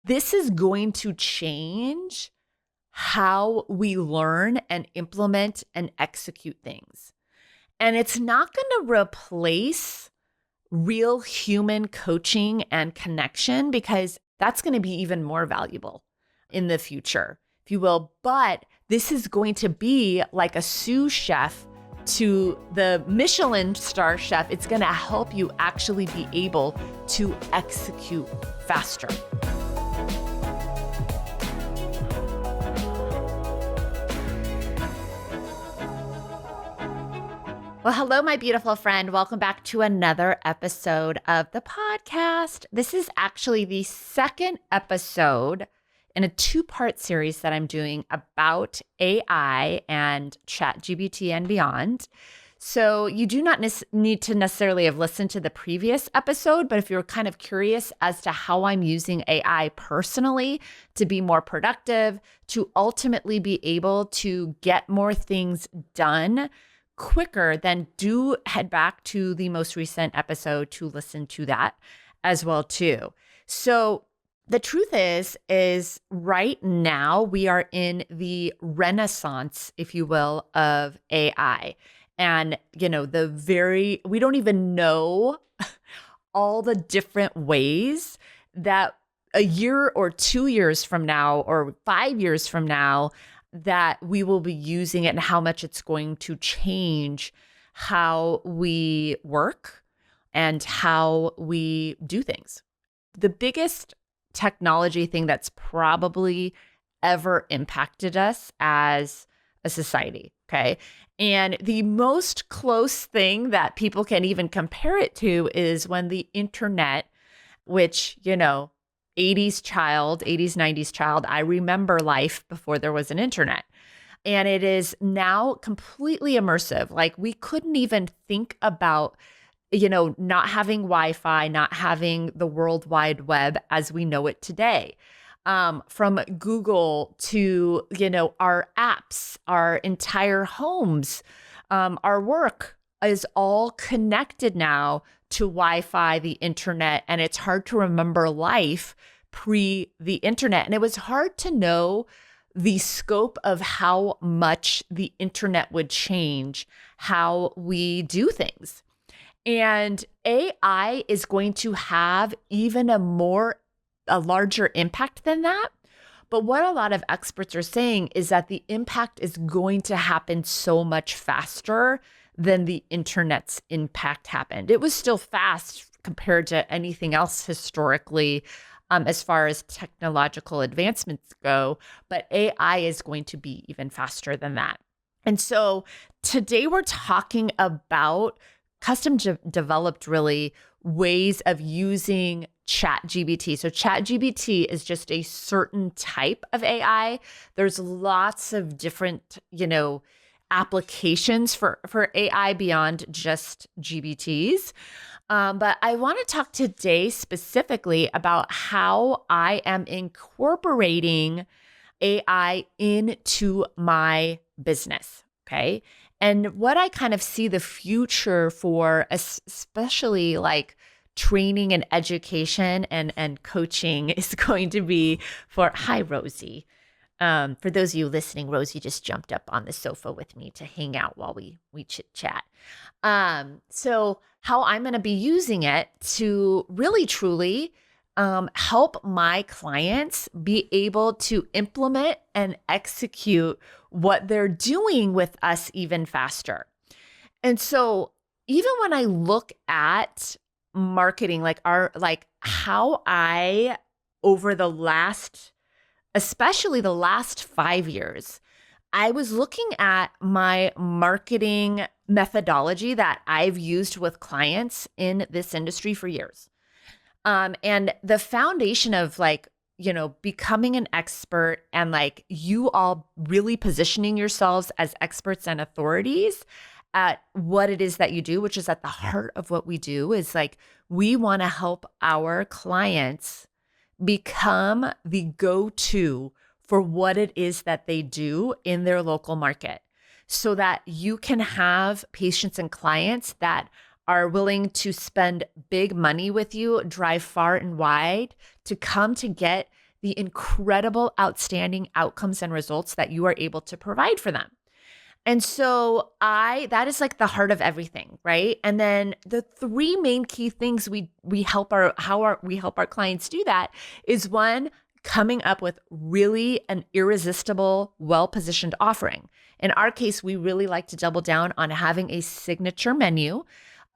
this is going to change how we learn and implement and execute things. And it's not going to replace real human coaching and connection, because that's going to be even more valuable in the future, if you will. But this is going to be like a sous chef to the Michelin star chef. It's going to help you actually be able to execute faster. Well, hello, my beautiful friend. Welcome back to another episode of the podcast. This is actually the second episode in a two-part series that I'm doing about AI and ChatGPT and beyond. So you do not need to necessarily have listened to the previous episode, but if you're kind of curious as to how I'm using AI personally to be more productive, to ultimately be able to get more things done quicker, then do head back to the most recent episode to listen to that as well too. So the truth is right now we are in the renaissance, if you will, of AI. And, we don't even know all the different ways that a year or 2 years from now or 5 years from now that we will be using it and how much it's going to change how we work and how we do things. The biggest technology thing that's probably ever impacted us as a society, okay? And the most close thing that people can even compare it to is when the internet, which, 80s child, 80s, 90s child, I remember life before there was an internet. And it is now completely immersive. Like we couldn't even think about, not having Wi-Fi, not having the World Wide Web as we know it today. From Google to, our apps, our entire homes, our work is all connected now to Wi-Fi, the internet, and it's hard to remember life pre the internet. And it was hard to know the scope of how much the internet would change how we do things. And AI is going to have even a larger impact than that. But what a lot of experts are saying is that the impact is going to happen so much faster than the internet's impact happened. It was still fast compared to anything else historically, as far as technological advancements go, but AI is going to be even faster than that. And so today we're talking about custom developed really ways of using ChatGPT. So ChatGPT is just a certain type of AI. There's lots of different, applications for AI beyond just GBTs. But I want to talk today specifically about how I am incorporating AI into my business, okay? And what I kind of see the future for, especially like training and education and coaching, is going to be for, hi, Rosie. For those of you listening, Rosie just jumped up on the sofa with me to hang out while we chit chat. So how I'm going to be using it to really truly help my clients be able to implement and execute what they're doing with us even faster. And so even when I look at marketing, how I, over the last, especially the last 5 years, I was looking at my marketing methodology that I've used with clients in this industry for years. And the foundation of becoming an expert and you all really positioning yourselves as experts and authorities at what it is that you do, which is at the heart of what we do, is we want to help our clients become the go-to for what it is that they do in their local market, so that you can have patients and clients that are willing to spend big money with you, drive far and wide to come to get the incredible, outstanding outcomes and results that you are able to provide for them. And so that is like the heart of everything, right? And then the three main key things we help our clients do that is, one, coming up with really an irresistible, well-positioned offering. In our case, we really like to double down on having a signature menu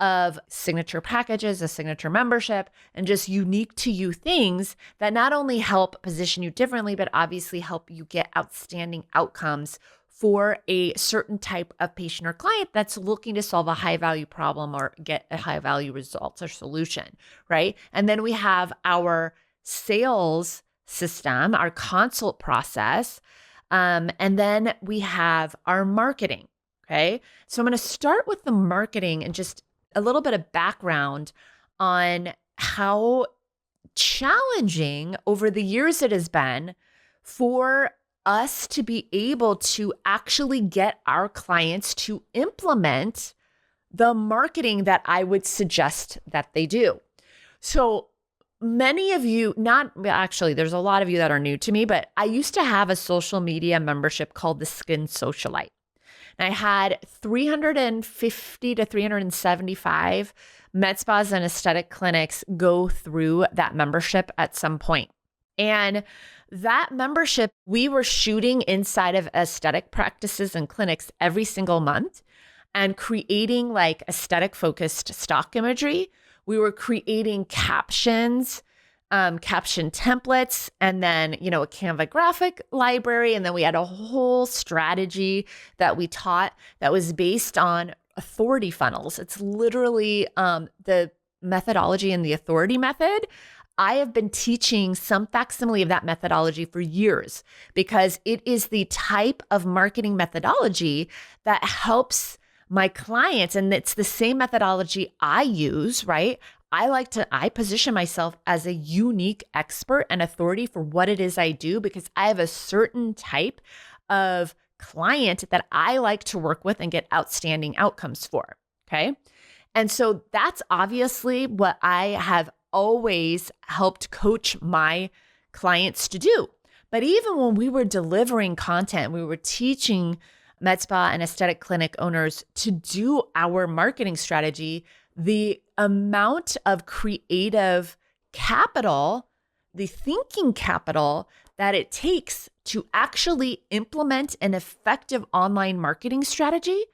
of signature packages, a signature membership, and just unique to you things that not only help position you differently, but obviously help you get outstanding outcomes for a certain type of patient or client that's looking to solve a high value problem or get a high value result or solution, right? And then we have our sales system, our consult process, and then we have our marketing, okay? So I'm going to start with the marketing and just a little bit of background on how challenging over the years it has been for us to be able to actually get our clients to implement the marketing that I would suggest that they do. So many of you, there's a lot of you that are new to me, but I used to have a social media membership called the Skin Socialite. And I had 350 to 375 med spas and aesthetic clinics go through that membership at some point. And that membership, we were shooting inside of aesthetic practices and clinics every single month and creating like aesthetic focused stock imagery. We were creating captions, caption templates, and then, a Canva graphic library. And then we had a whole strategy that we taught that was based on authority funnels. It's literally the methodology and the authority method. I have been teaching some facsimile of that methodology for years because it is the type of marketing methodology that helps my clients. And it's the same methodology I use, right? I position myself as a unique expert and authority for what it is I do because I have a certain type of client that I like to work with and get outstanding outcomes for, okay? And so that's obviously what I have always helped coach my clients to do. But even when we were delivering content, we were teaching med spa and aesthetic clinic owners to do our marketing strategy, the amount of creative capital, the thinking capital that it takes to actually implement an effective online marketing strategy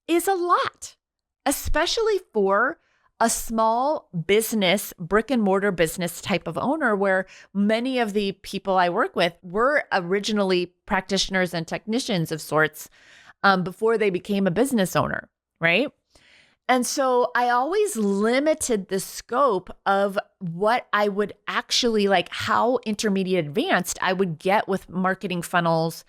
is a lot, especially for a small business, brick and mortar business type of owner, where many of the people I work with were originally practitioners and technicians of sorts before they became a business owner, right? And so I always limited the scope of what I would actually how intermediate advanced I would get with marketing funnels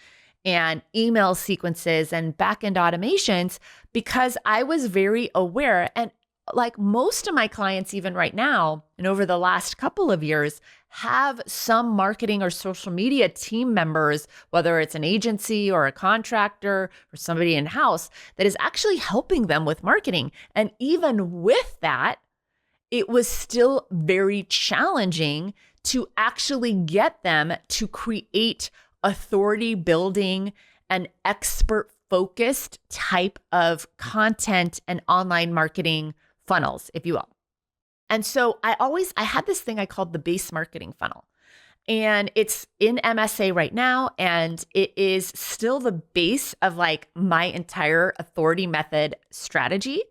and email sequences and backend automations, because I was very aware. And like most of my clients, even right now, and over the last couple of years, have some marketing or social media team members, whether it's an agency or a contractor or somebody in-house that is actually helping them with marketing. And even with that, it was still very challenging to actually get them to create authority building and expert focused type of content and online marketing funnels, if you will. And so I had this thing I called the base marketing funnel, and it's in MSA right now. And it is still the base of my entire authority method strategy.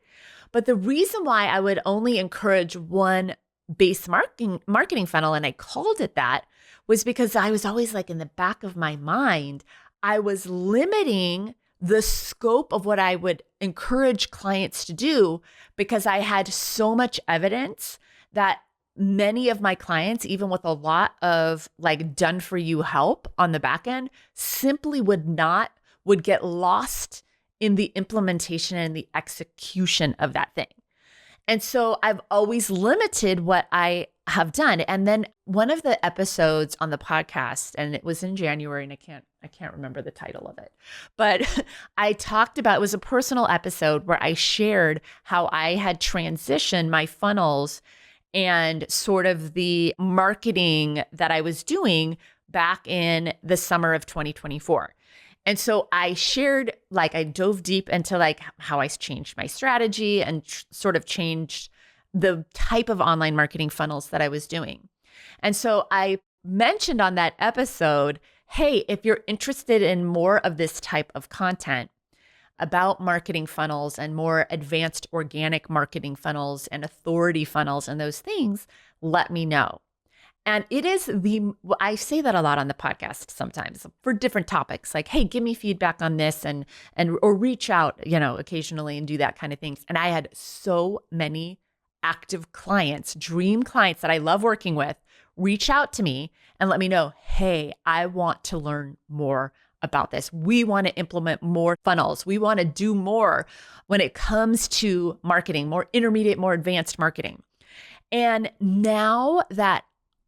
But the reason why I would only encourage one base marketing funnel, and I called it that, was because I was always in the back of my mind, I was limiting the scope of what I would encourage clients to do because I had so much evidence that many of my clients, even with a lot of done for you help on the back end, simply would get lost in the implementation and the execution of that thing. And so I've always limited what I have done. And then one of the episodes on the podcast, and it was in January, and I can't remember the title of it, but I talked about, it was a personal episode where I shared how I had transitioned my funnels and sort of the marketing that I was doing back in the summer of 2024. And so I shared, I dove deep into how I changed my strategy and sort of changed the type of online marketing funnels that I was doing. And so I mentioned on that episode, hey, if you're interested in more of this type of content about marketing funnels and more advanced organic marketing funnels and authority funnels and those things, let me know. And it is I say that a lot on the podcast sometimes for different topics, like, hey, give me feedback on this or reach out, occasionally and do that kind of things. And I had so many active clients, dream clients that I love working with, reach out to me and let me know, hey, I want to learn more about this. We want to implement more funnels. We want to do more when it comes to marketing, more intermediate, more advanced marketing. And now that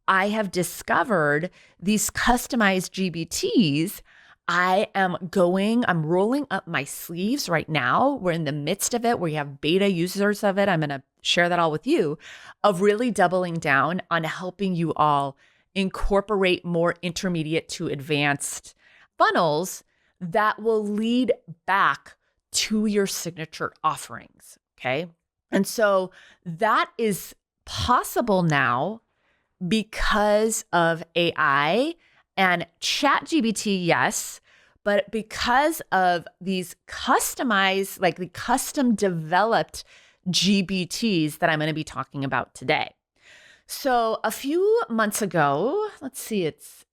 I have discovered these customized GBTs, I'm rolling up my sleeves right now. We're in the midst of it. We have beta users of it. I'm going to share that all with you, of really doubling down on helping you all incorporate more intermediate to advanced funnels that will lead back to your signature offerings. Okay. And so that is possible now because of AI and ChatGPT, yes, but because of these customized, the custom developed GBTs that I'm going to be talking about today. So a few months ago, let's see, it's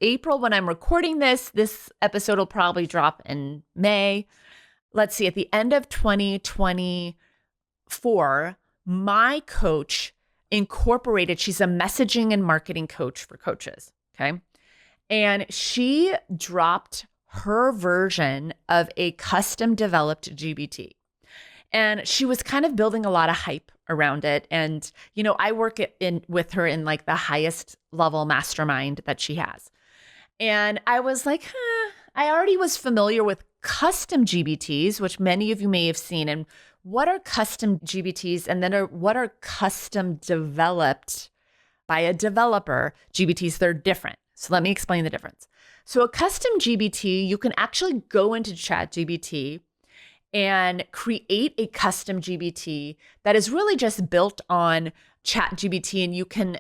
April when I'm recording this. This episode will probably drop in May. Let's see, at the end of 2024, my coach incorporated, she's a messaging and marketing coach for coaches, okay? And she dropped her version of a custom developed GBT. And she was kind of building a lot of hype around it. And, I work with her in the highest level mastermind that she has. And I was like, I already was familiar with custom GBTs, which many of you may have seen. And what are custom GBTs? And then what are custom developed by a developer GBTs? They're different. So let me explain the difference. So a custom GBT, you can actually go into ChatGPT and create a custom GBT that is really just built on ChatGPT, and you can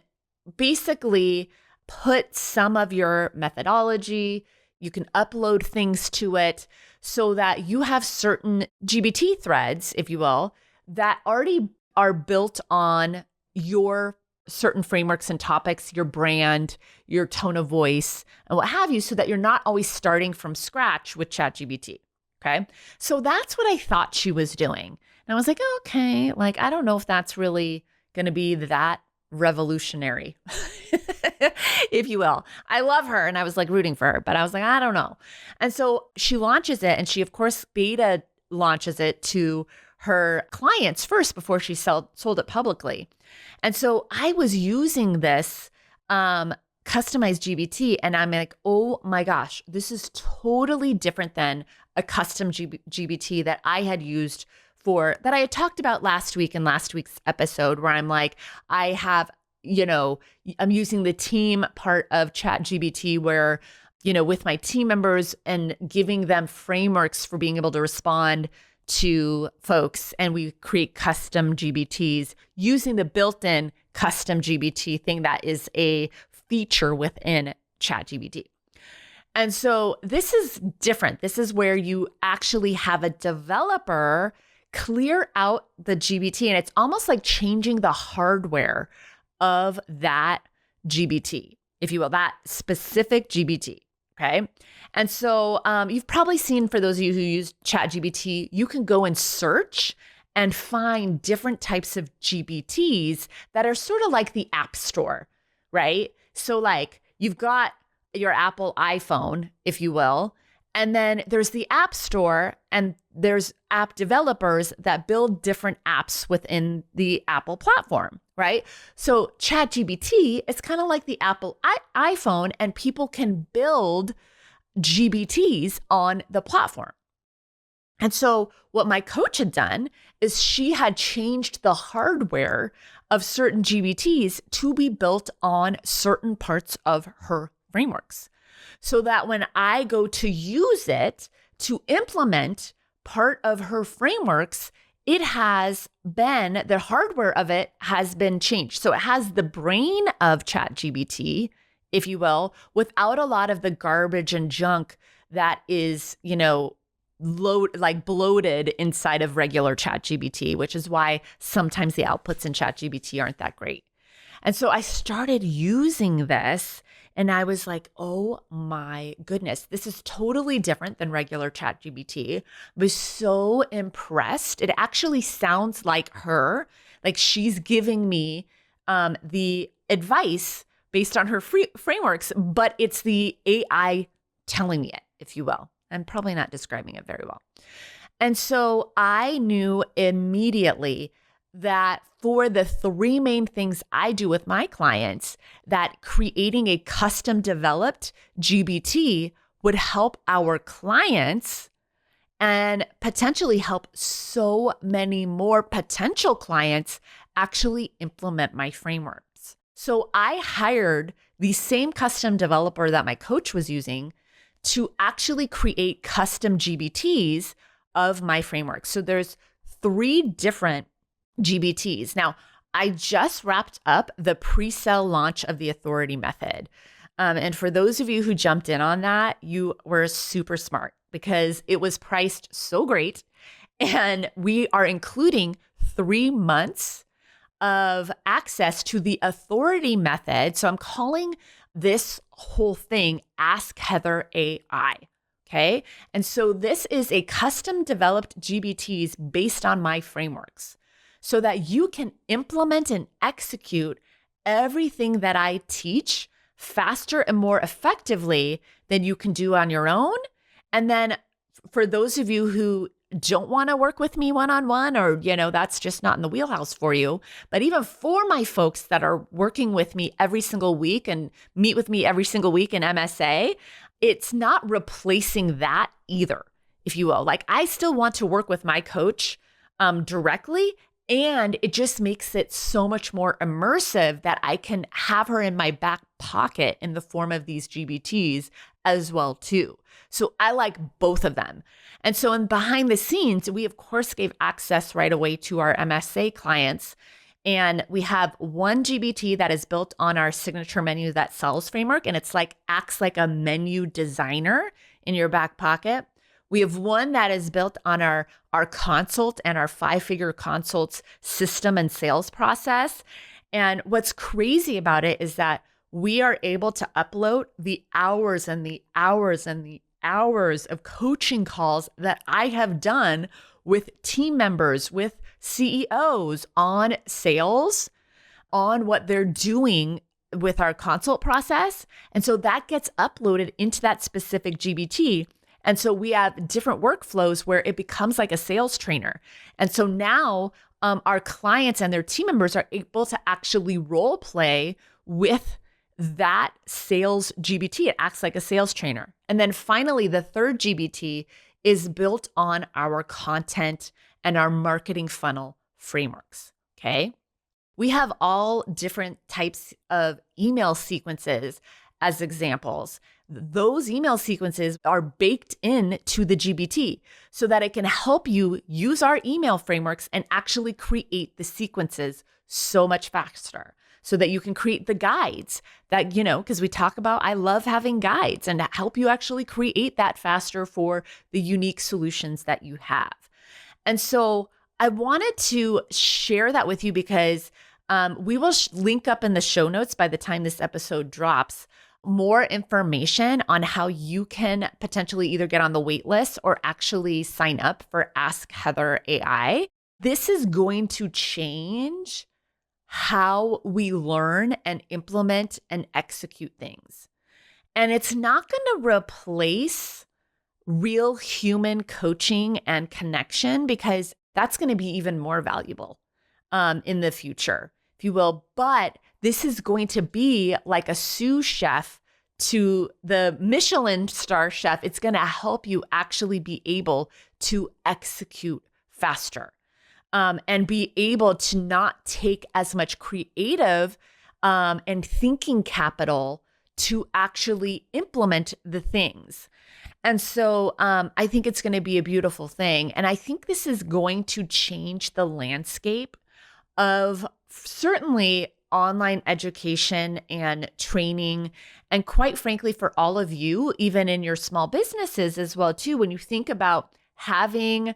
basically put some of your methodology, you can upload things to it so that you have certain GBT threads, if you will, that already are built on your certain frameworks and topics, your brand, your tone of voice, and what have you, so that you're not always starting from scratch with ChatGPT. Okay. So that's what I thought she was doing. And I was like, okay, I don't know if that's really going to be that revolutionary, if you will. I love her and I was rooting for her, but I was like, I don't know. And so she launches it, and she, of course, beta launches it to her clients first before she sold it publicly. And so I was using this customized GBT, and I'm like, oh my gosh, this is totally different than a custom GBT that I had used that I had talked about last week in last week's episode, where I'm like, I'm using the team part of ChatGPT where, with my team members and giving them frameworks for being able to respond to folks. And we create custom GBTs using the built-in custom GBT thing that is a feature within ChatGPT. And so this is different. This is where you actually have a developer clear out the GBT, and it's almost like changing the hardware of that GBT, if you will, that specific GBT. Okay. And so you've probably seen, for those of you who use ChatGPT, you can go and search and find different types of GBTs that are sort of like the App Store, right? So you've got your Apple iPhone, if you will, and then there's the App Store, and there's app developers that build different apps within the Apple platform, right? So ChatGPT is kind of like the Apple iPhone, and people can build GBTs on the platform. And so what my coach had done is she had changed the hardware of certain GBTs to be built on certain parts of her frameworks, so that when I go to use it to implement part of her frameworks, the hardware of it has been changed. So it has the brain of ChatGPT, if you will, without a lot of the garbage and junk that is, bloated inside of regular ChatGPT, which is why sometimes the outputs in ChatGPT aren't that great. And so I started using this and I was like, oh my goodness, this is totally different than regular ChatGPT. I was so impressed. It actually sounds like her, like she's giving me the advice based on her frameworks, but it's the AI telling me it, if you will. I'm probably not describing it very well. And so I knew immediately that for the three main things I do with my clients, that creating a custom developed GBT would help our clients and potentially help so many more potential clients actually implement my frameworks. So I hired the same custom developer that my coach was using to actually create custom GBTs of my framework. So there's 3 different GBTs. Now, I just wrapped up the pre-sale launch of the authority method. And for those of you who jumped in on that, you were super smart because it was priced so great. And we are including 3 months of access to the authority method. So I'm calling this whole thing Ask Heather AI. Okay. And so this is a custom developed GBTs based on my frameworks so that you can implement and execute everything that I teach faster and more effectively than you can do on your own. And then for those of you who don't want to work with me one-on-one, or, that's just not in the wheelhouse for you. But even for my folks that are working with me every single week and meet with me every single week in MSA, it's not replacing that either, if you will. Like I still want to work with my coach directly, and it just makes it so much more immersive that I can have her in my back pocket in the form of these GBTs as well too. So I like both of them. And so in behind the scenes, we of course gave access right away to our MSA clients. And we have one GBT that is built on our signature menu that sells framework. And it's acts like a menu designer in your back pocket. We have one that is built on our consult and our 5-figure consults system and sales process. And what's crazy about it is that we are able to upload the hours and the hours and the hours of coaching calls that I have done with team members, with CEOs on sales, on what they're doing with our consult process. And so that gets uploaded into that specific GBT. And so we have different workflows where it becomes like a sales trainer. And so now our clients and their team members are able to actually role play with that sales GBT. It acts like a sales trainer. And then finally, the third GBT is built on our content and our marketing funnel frameworks. Okay. We have all different types of email sequences as examples. Those email sequences are baked into the GBT so that it can help you use our email frameworks and actually create the sequences so much faster, so that you can create the guides that, because we talk about, I love having guides and help you actually create that faster for the unique solutions that you have. And so I wanted to share that with you because we will link up in the show notes by the time this episode drops more information on how you can potentially either get on the wait list or actually sign up for Ask Heather AI. This is going to change how we learn and implement and execute things. And it's not going to replace real human coaching and connection because that's going to be even more valuable in the future, if you will. But this is going to be like a sous chef to the Michelin star chef. It's going to help you actually be able to execute faster, and be able to not take as much creative and thinking capital to actually implement the things. And so I think it's going to be a beautiful thing. And I think this is going to change the landscape of certainly online education and training. And quite frankly, for all of you, even in your small businesses as well, too, when you think about having,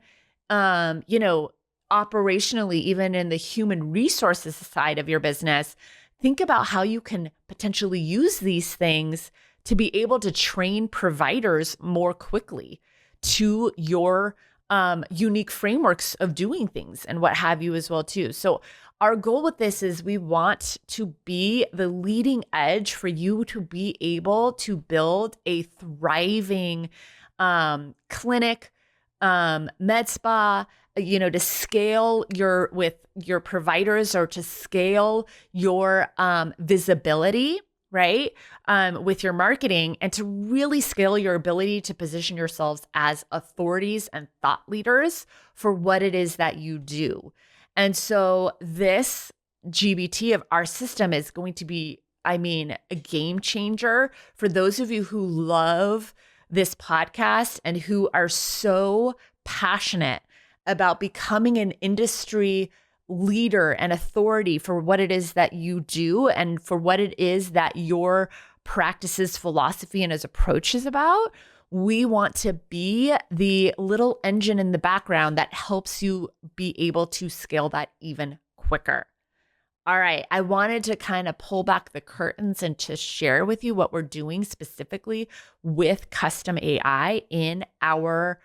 operationally, even in the human resources side of your business, think about how you can potentially use these things to be able to train providers more quickly to your unique frameworks of doing things and what have you as well too. So our goal with this is we want to be the leading edge for you to be able to build a thriving clinic, med spa, to scale with your providers, or to scale your visibility, right? With your marketing, and to really scale your ability to position yourselves as authorities and thought leaders for what it is that you do. And so this GBT of our system is going to be, a game changer for those of you who love this podcast and who are so passionate about becoming an industry leader and authority for what it is that you do and for what it is that your practices, philosophy, and his approach is about. We want to be the little engine in the background that helps you be able to scale that even quicker. All right, I wanted to kind of pull back the curtains and to share with you what we're doing specifically with custom AI in our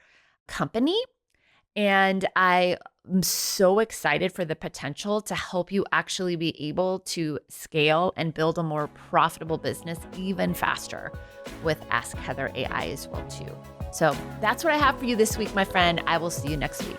company. And I am so excited for the potential to help you actually be able to scale and build a more profitable business even faster with Ask Heather AI as well too. So that's what I have for you this week, my friend. I will see you next week.